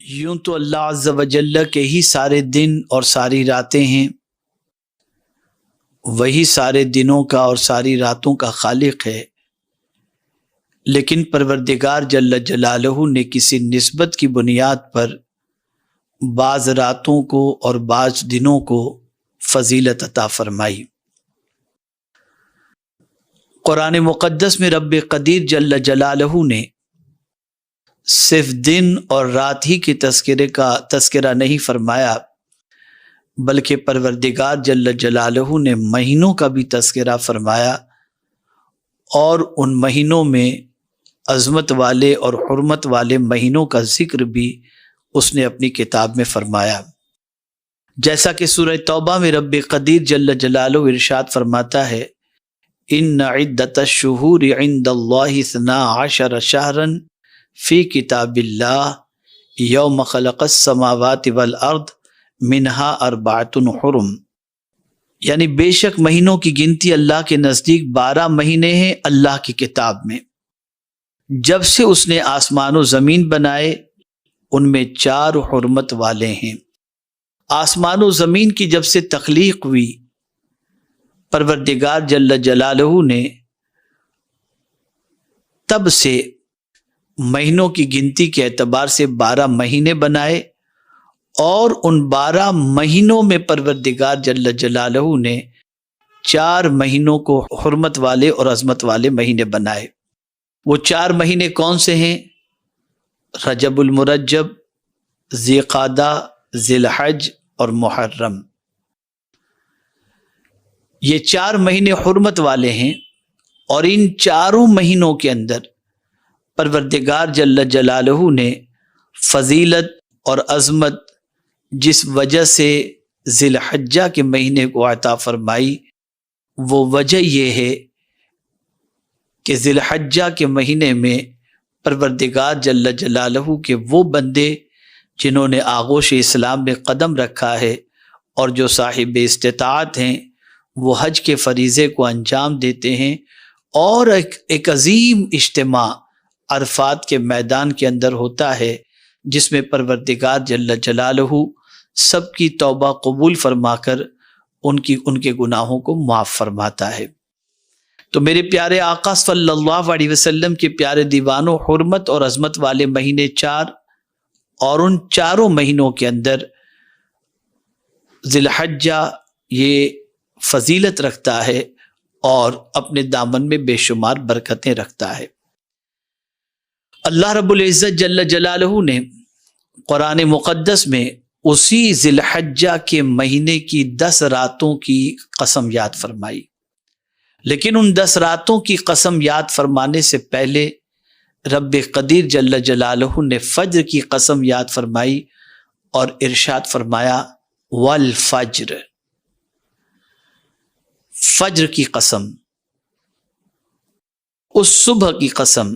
یوں تو اللہ عز و جل کے ہی سارے دن اور ساری راتیں ہیں، وہی سارے دنوں کا اور ساری راتوں کا خالق ہے، لیکن پروردگار جل جلالہ نے کسی نسبت کی بنیاد پر بعض راتوں کو اور بعض دنوں کو فضیلت عطا فرمائی۔ قرآن مقدس میں رب قدیر جل جلالہ نے صرف دن اور رات ہی کے تذکرہ نہیں فرمایا، بلکہ پروردگار جل جلالہ نے مہینوں کا بھی تذکرہ فرمایا، اور ان مہینوں میں عظمت والے اور حرمت والے مہینوں کا ذکر بھی اس نے اپنی کتاب میں فرمایا۔ جیسا کہ سورہ توبہ میں رب قدیر جل جلالہ ارشاد فرماتا ہے، ان عدت الشہور عند اللہ 12 شہرا فی کتاب اللہ یوم خلق السماوات والارض منہا 4 حرم، یعنی بے شک مہینوں کی گنتی اللہ کے نزدیک 12 مہینے ہیں اللہ کی کتاب میں۔ جب سے اس نے آسمان و زمین بنائے ان میں 4 حرمت والے ہیں۔ آسمان و زمین کی جب سے تخلیق ہوئی، پروردگار جل جلالہ نے تب سے مہینوں کی گنتی کے اعتبار سے 12 مہینے بنائے، اور ان 12 مہینوں میں پروردگار جل جلالہ نے 4 مہینوں کو حرمت والے اور عظمت والے مہینے بنائے۔ وہ 4 مہینے کون سے ہیں؟ رجب المرجب، ذی قعدہ، ذی الحج اور محرم۔ یہ 4 مہینے حرمت والے ہیں، اور ان 4 مہینوں کے اندر پروردگار جل جلالہ نے فضیلت اور عظمت جس وجہ سے ذی الحجہ کے مہینے کو عطا فرمائی، وہ وجہ یہ ہے کہ ذی الحجہ کے مہینے میں پروردگار جل جلالہ کے وہ بندے جنہوں نے آغوش اسلام میں قدم رکھا ہے اور جو صاحب استطاعت ہیں، وہ حج کے فریضے کو انجام دیتے ہیں، اور ایک عظیم اجتماع عرفات کے میدان کے اندر ہوتا ہے، جس میں پروردگار جل جلالہ سب کی توبہ قبول فرما کر ان کے گناہوں کو معاف فرماتا ہے۔ تو میرے پیارے آقا صلی اللہ علیہ وسلم کے پیارے دیوانوں، حرمت اور عظمت والے مہینے 4، اور ان 4 مہینوں کے اندر ذی الحجہ یہ فضیلت رکھتا ہے اور اپنے دامن میں بے شمار برکتیں رکھتا ہے۔ اللہ رب العزت جل جلالہ نے قرآن مقدس میں اسی ذی الحجہ کے مہینے کی 10 راتوں کی قسم یاد فرمائی، لیکن ان 10 راتوں کی قسم یاد فرمانے سے پہلے رب قدیر جل جلالہ نے فجر کی قسم یاد فرمائی اور ارشاد فرمایا والفجر، فجر کی قسم، اس صبح کی قسم۔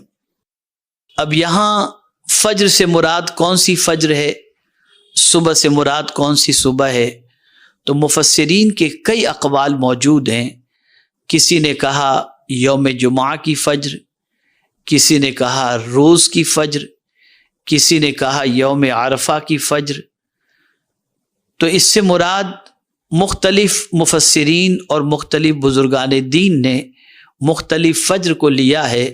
اب یہاں فجر سے مراد کون سی فجر ہے، صبح سے مراد کون سی صبح ہے؟ تو مفسرین کے کئی اقوال موجود ہیں۔ کسی نے کہا یوم جمعہ کی فجر، کسی نے کہا روز کی فجر، کسی نے کہا یوم عرفہ کی فجر۔ تو اس سے مراد مختلف مفسرین اور مختلف بزرگان دین نے مختلف فجر کو لیا ہے،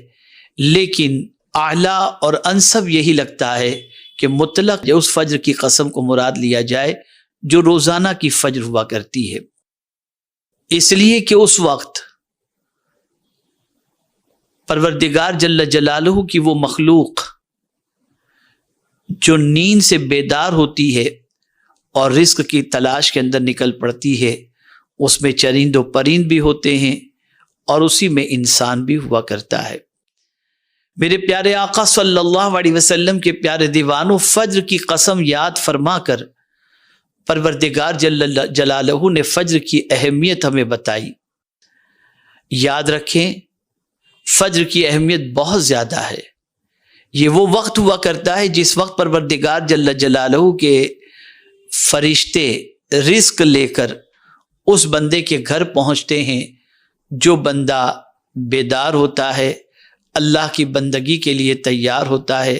لیکن اعلیٰ اور انسب یہی لگتا ہے کہ مطلق اس فجر کی قسم کو مراد لیا جائے جو روزانہ کی فجر ہوا کرتی ہے، اس لیے کہ اس وقت پروردگار جل جلالہ کی وہ مخلوق جو نیند سے بیدار ہوتی ہے اور رزق کی تلاش کے اندر نکل پڑتی ہے، اس میں چرند و پرند بھی ہوتے ہیں اور اسی میں انسان بھی ہوا کرتا ہے۔ میرے پیارے آقا صلی اللہ علیہ وسلم کے پیارے دیوانوں، فجر کی قسم یاد فرما کر پروردگار جل جلالہ نے فجر کی اہمیت ہمیں بتائی۔ یاد رکھیں، فجر کی اہمیت بہت زیادہ ہے۔ یہ وہ وقت ہوا کرتا ہے جس وقت پروردگار جل جلالہ کے فرشتے رزق لے کر اس بندے کے گھر پہنچتے ہیں، جو بندہ بیدار ہوتا ہے، اللہ کی بندگی کے لیے تیار ہوتا ہے،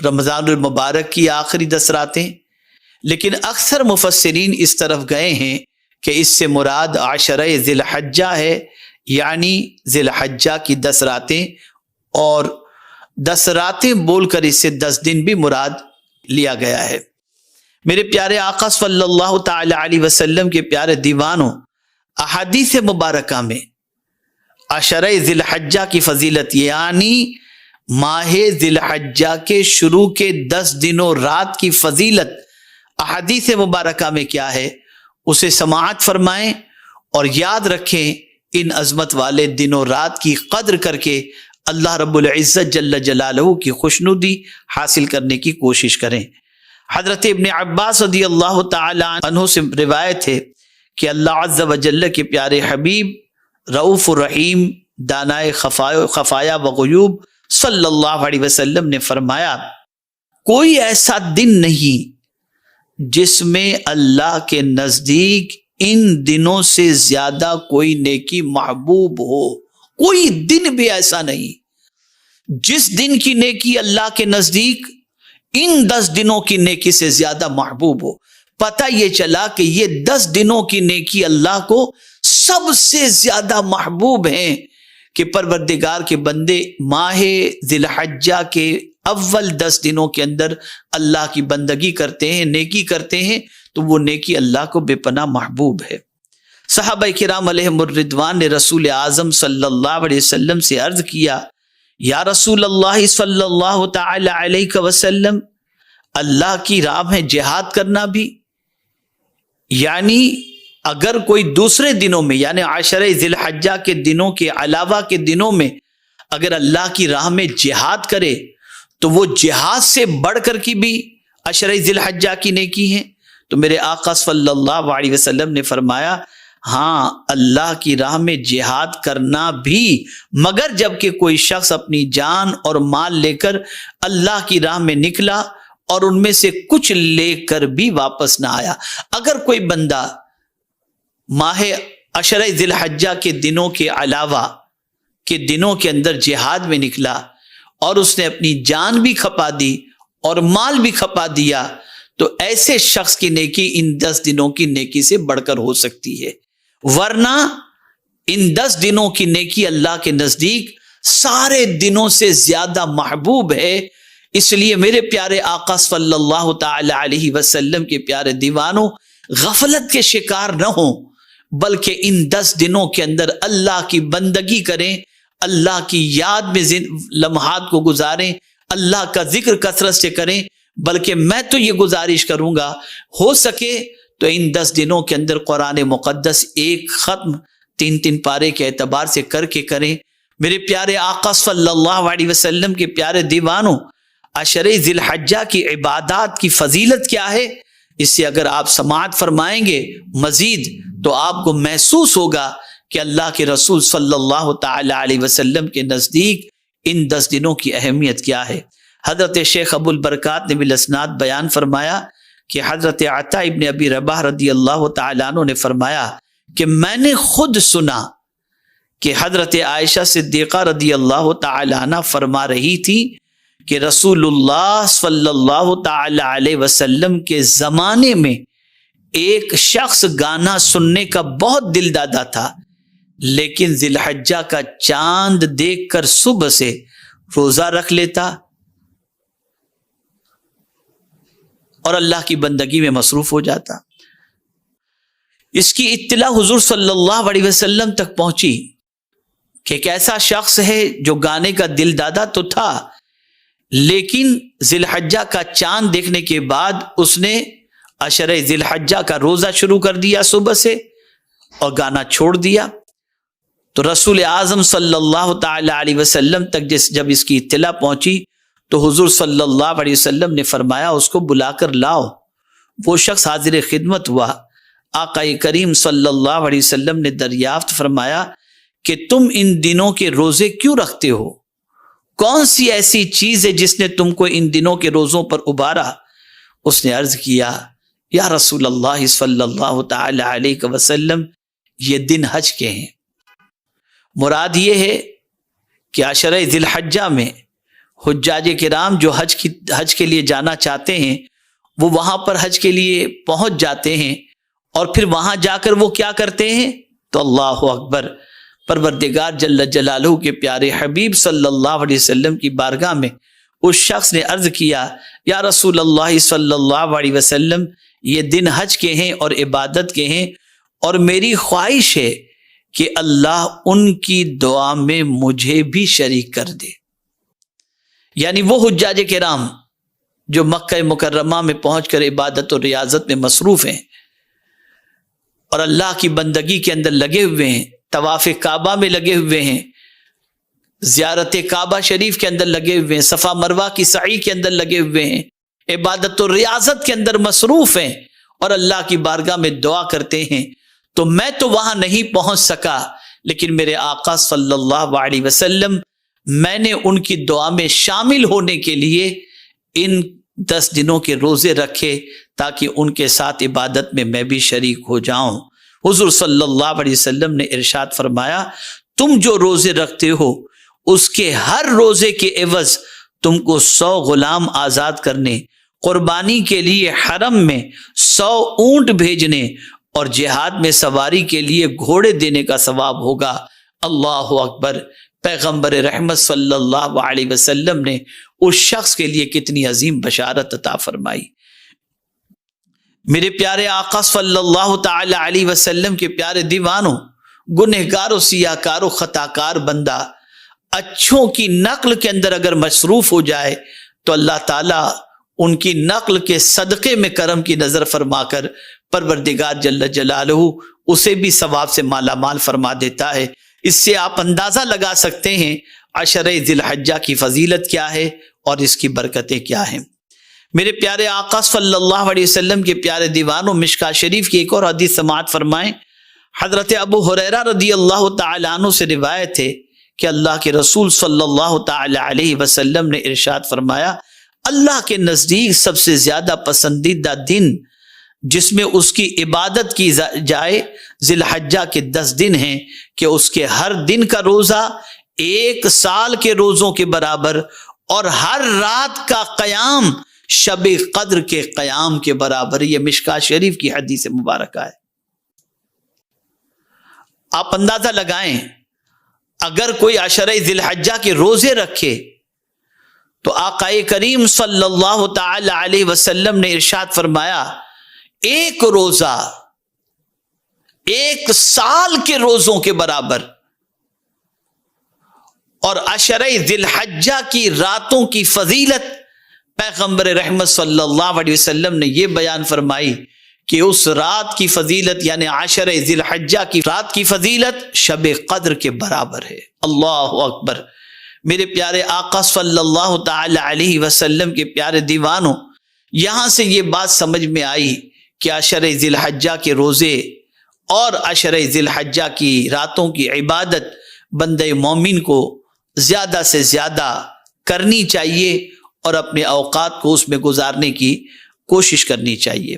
رمضان المبارک کی آخری 10 راتیں، لیکن اکثر مفسرین اس طرف گئے ہیں کہ اس سے مراد عشرہ ذی الحجہ ہے، یعنی ذی الحجہ کی 10 راتیں، اور 10 راتیں بول کر اس سے 10 دن بھی مراد لیا گیا ہے۔ میرے پیارے آقا صلی اللہ تعالی علیہ وسلم کے پیارے دیوانوں، احادیث مبارکہ میں عشرہ ذی الحجہ کی فضیلت یعنی ماہ ذی الحجہ کے شروع کے 10 دنوں رات کی فضیلت احادیث مبارکہ میں کیا ہے، اسے سماعت فرمائیں اور یاد رکھیں۔ ان عظمت والے دنوں رات کی قدر کر کے اللہ رب العزت جل جلالہ کی خوشنودی حاصل کرنے کی کوشش کریں۔ حضرت ابن عباس رضی اللہ تعالی عنہ سے روایت ہے کہ اللہ عز و جل کے پیارے حبیب رؤوف الرحیم دانائے خفایا و غیوب صلی اللہ علیہ وسلم نے فرمایا، کوئی ایسا دن نہیں جس میں اللہ کے نزدیک ان دنوں سے زیادہ کوئی نیکی محبوب ہو۔ کوئی دن بھی ایسا نہیں جس دن کی نیکی اللہ کے نزدیک ان 10 دنوں کی نیکی سے زیادہ محبوب ہو۔ پتہ یہ چلا کہ یہ 10 دنوں کی نیکی اللہ کو سب سے زیادہ محبوب ہیں کہ پروردگار کے بندے ماہ ذی الحجہ کے اول 10 دنوں کے اندر اللہ کی بندگی کرتے ہیں، نیکی کرتے ہیں، تو وہ نیکی اللہ کو بے پناہ محبوب ہے۔ صحابہ کرام علیہم الرضوان نے رسول اعظم صلی اللہ علیہ وسلم سے عرض کیا، یا رسول اللہ صلی اللہ تعالی علیہ وسلم، اللہ کی راہ میں جہاد کرنا بھی، یعنی اگر کوئی دوسرے دنوں میں یعنی عشرہ ذی الحجہ کے دنوں کے علاوہ کے دنوں میں اگر اللہ کی راہ میں جہاد کرے تو وہ جہاد سے بڑھ کر کی بھی عشرہ ذی الحجہ کی نیکی ہے۔ تو میرے آقا صلی اللہ علیہ وسلم نے فرمایا، ہاں اللہ کی راہ میں جہاد کرنا بھی، مگر جب کہ کوئی شخص اپنی جان اور مال لے کر اللہ کی راہ میں نکلا اور ان میں سے کچھ لے کر بھی واپس نہ آیا۔ اگر کوئی بندہ ماہ عشرہ ذی الحجہ کے دنوں کے علاوہ کے دنوں کے اندر جہاد میں نکلا اور اس نے اپنی جان بھی کھپا دی اور مال بھی کھپا دیا، تو ایسے شخص کی نیکی ان 10 دنوں کی نیکی سے بڑھ کر ہو سکتی ہے، ورنہ ان 10 دنوں کی نیکی اللہ کے نزدیک سارے دنوں سے زیادہ محبوب ہے۔ اس لیے میرے پیارے آقا صلی اللہ تعالی علیہ وسلم کے پیارے دیوانوں، غفلت کے شکار نہ ہوں، بلکہ ان 10 دنوں کے اندر اللہ کی بندگی کریں، اللہ کی یاد میں لمحات کو گزاریں، اللہ کا ذکر کثرت سے کریں۔ بلکہ میں تو یہ گزارش کروں گا، ہو سکے تو ان 10 دنوں کے اندر قرآن مقدس ایک ختم 3 پارے کے اعتبار سے کر کے کریں۔ میرے پیارے آقا صلی اللہ علیہ وسلم کے پیارے دیوانوں، عشرہ ذی الحجہ کی عبادات کی فضیلت کیا ہے، اس سے اگر آپ سماعت فرمائیں گے مزید تو آپ کو محسوس ہوگا کہ اللہ کے رسول صلی اللہ تعالی علیہ وسلم کے نزدیک ان 10 دنوں کی اہمیت کیا ہے۔ حضرت شیخ ابو البرکات نے بالاسناد بیان فرمایا کہ حضرت عطا ابن ابی رباح رضی اللہ تعالیٰ عنہ نے فرمایا کہ میں نے خود سنا کہ حضرت عائشہ صدیقہ رضی اللہ تعالیٰ عنہ فرما رہی تھی کہ رسول اللہ صلی اللہ تعالی علیہ وسلم کے زمانے میں ایک شخص گانا سننے کا بہت دل دادا تھا، لیکن ذی الحجہ کا چاند دیکھ کر صبح سے روزہ رکھ لیتا اور اللہ کی بندگی میں مصروف ہو جاتا۔ اس کی اطلاع حضور صلی اللہ علیہ وسلم تک پہنچی کہ ایک ایسا شخص ہے جو گانے کا دل دادا تو تھا، لیکن ذی الحجہ کا چاند دیکھنے کے بعد اس نے عشرہ ذی الحجہ کا روزہ شروع کر دیا صبح سے اور گانا چھوڑ دیا۔ تو رسول اعظم صلی اللہ تعالی علیہ وسلم تک جب اس کی اطلاع پہنچی تو حضور صلی اللہ علیہ وسلم نے فرمایا اس کو بلا کر لاؤ۔ وہ شخص حاضر خدمت ہوا۔ آقا کریم صلی اللہ علیہ وسلم نے دریافت فرمایا کہ تم ان دنوں کے روزے کیوں رکھتے ہو؟ کون سی ایسی چیز ہے جس نے تم کو ان دنوں کے روزوں پر ابھارا؟ اس نے عرض کیا، یا رسول اللہ صلی اللہ تعالی علیہ وسلم، یہ دن حج کے ہیں۔ مراد یہ ہے کہ عشرہ ذی الحجہ میں حجاج کرام جو حج کے لیے جانا چاہتے ہیں وہ وہاں پر حج کے لیے پہنچ جاتے ہیں، اور پھر وہاں جا کر وہ کیا کرتے ہیں؟ تو اللہ اکبر، پروردگار جل جلالہ کے پیارے حبیب صلی اللہ علیہ وسلم کی بارگاہ میں اس شخص نے عرض کیا، یا رسول اللہ صلی اللہ علیہ وسلم، یہ دن حج کے ہیں اور عبادت کے ہیں، اور میری خواہش ہے کہ اللہ ان کی دعا میں مجھے بھی شریک کر دے۔ یعنی وہ حجاج کرام جو مکہ مکرمہ میں پہنچ کر عبادت اور ریاضت میں مصروف ہیں اور اللہ کی بندگی کے اندر لگے ہوئے ہیں، طواف کعبہ میں لگے ہوئے ہیں، زیارت کعبہ شریف کے اندر لگے ہوئے ہیں، صفا مروہ کی سعی کے اندر لگے ہوئے ہیں، عبادت و ریاضت کے اندر مصروف ہیں اور اللہ کی بارگاہ میں دعا کرتے ہیں، تو میں تو وہاں نہیں پہنچ سکا، لیکن میرے آقا صلی اللہ علیہ وسلم، میں نے ان کی دعا میں شامل ہونے کے لیے ان 10 دنوں کے روزے رکھے تاکہ ان کے ساتھ عبادت میں میں بھی شریک ہو جاؤں۔ حضور صلی اللہ علیہ وسلم نے ارشاد فرمایا، تم جو روزے رکھتے ہو اس کے ہر روزے کے عوض تم کو 100 غلام آزاد کرنے، قربانی کے لیے حرم میں 100 اونٹ بھیجنے اور جہاد میں سواری کے لیے گھوڑے دینے کا ثواب ہوگا۔ اللہ اکبر، پیغمبر رحمت صلی اللہ علیہ وسلم نے اس شخص کے لیے کتنی عظیم بشارت عطا فرمائی۔ میرے پیارے آقا صلی اللہ تعالی علیہ وسلم کے پیارے دیوانوں، گنہگار و سیاہکار و خطاکار بندہ اچھوں کی نقل کے اندر اگر مصروف ہو جائے تو اللہ تعالیٰ ان کی نقل کے صدقے میں کرم کی نظر فرما کر پروردگار جل جلالہ اسے بھی ثواب سے مالا مال فرما دیتا ہے۔ اس سے آپ اندازہ لگا سکتے ہیں عشرہ ذی الحجہ کی فضیلت کیا ہے اور اس کی برکتیں کیا ہیں۔ میرے پیارے آقا صلی اللہ علیہ وسلم کے پیارے دیوانوں، مشکاہ شریف کی ایک اور حدیث سماعت فرمائیں۔ حضرت ابو ہریرہ رضی اللہ تعالی عنہ سے روایت ہے کہ اللہ کے رسول صلی اللہ تعالی علیہ وسلم نے ارشاد فرمایا، اللہ کے نزدیک سب سے زیادہ پسندیدہ دن جس میں اس کی عبادت کی جائے ذی الحجہ کے 10 دن ہیں کہ اس کے ہر دن کا روزہ 1 سال کے روزوں کے برابر اور ہر رات کا قیام شب قدر کے قیام کے برابر۔ یہ مشکاہ شریف کی حدیث مبارکہ ہے۔ آپ اندازہ لگائیں، اگر کوئی عشرہ ذی الحجہ کے روزے رکھے تو آقا کریم صلی اللہ تعالی علیہ وسلم نے ارشاد فرمایا، ایک روزہ 1 سال کے روزوں کے برابر، اور عشرہ ذی الحجہ کی راتوں کی فضیلت پیغمبر رحمت صلی اللہ علیہ وسلم نے یہ بیان فرمائی کہ اس رات کی فضیلت یعنی عشرہ ذی الحجہ کی رات کی فضیلت شب قدر کے برابر ہے۔ اللہ اکبر، میرے پیارے آقا صلی اللہ تعالی علیہ وسلم کے پیارے دیوانوں، یہاں سے یہ بات سمجھ میں آئی کہ عشرہ ذی الحجہ کے روزے اور عشرہ ذی الحجہ کی راتوں کی عبادت بندہ مومن کو زیادہ سے زیادہ کرنی چاہیے اور اپنے اوقات کو اس میں گزارنے کی کوشش کرنی چاہیے۔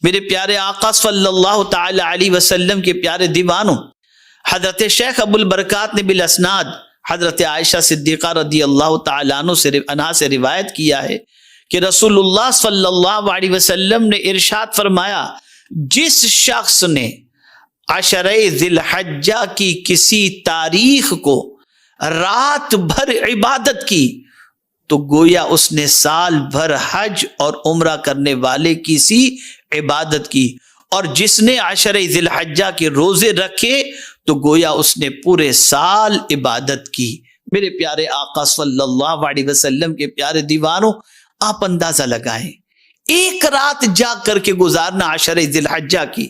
میرے پیارے آقا صلی اللہ تعالی علیہ وسلم کے پیارے دیوانوں، حضرت شیخ ابو البرکات نے بالاسناد حضرت عائشہ صدیقہ رضی اللہ تعالیٰ عنہا سے روایت کیا ہے کہ رسول اللہ صلی اللہ علیہ وسلم نے ارشاد فرمایا، جس شخص نے عشرہ ذی الحجہ کی کسی تاریخ کو رات بھر عبادت کی تو گویا اس نے سال بھر حج اور عمرہ کرنے والے کی سی عبادت کی، اور جس نے عشرہ ذی الحجہ کے روزے رکھے تو گویا اس نے پورے سال عبادت کی۔ میرے پیارے آقا صلی اللہ علیہ وسلم کے پیارے دیوانوں، آپ اندازہ لگائیں، ایک رات جاگ کر کے گزارنا عشرہ ذی الحجہ کی،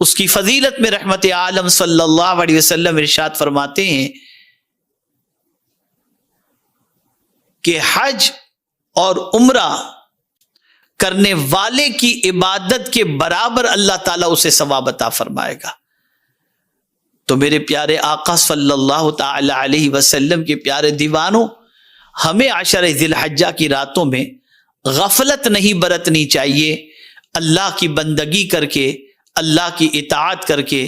اس کی فضیلت میں رحمت عالم صلی اللہ علیہ وسلم ارشاد فرماتے ہیں کہ حج اور عمرہ کرنے والے کی عبادت کے برابر اللہ تعالیٰ اسے ثواب عطا فرمائے گا۔ تو میرے پیارے آقا صلی اللہ تعالی علیہ وسلم کے پیارے دیوانوں، ہمیں عشرہ ذی الحجہ کی راتوں میں غفلت نہیں برتنی چاہیے۔ اللہ کی بندگی کر کے، اللہ کی اطاعت کر کے،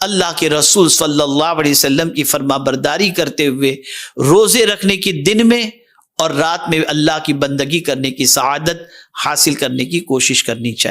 اللہ کے رسول صلی اللہ علیہ وسلم کی فرما برداری کرتے ہوئے روزے رکھنے کی دن میں اور رات میں اللہ کی بندگی کرنے کی سعادت حاصل کرنے کی کوشش کرنی چاہیے۔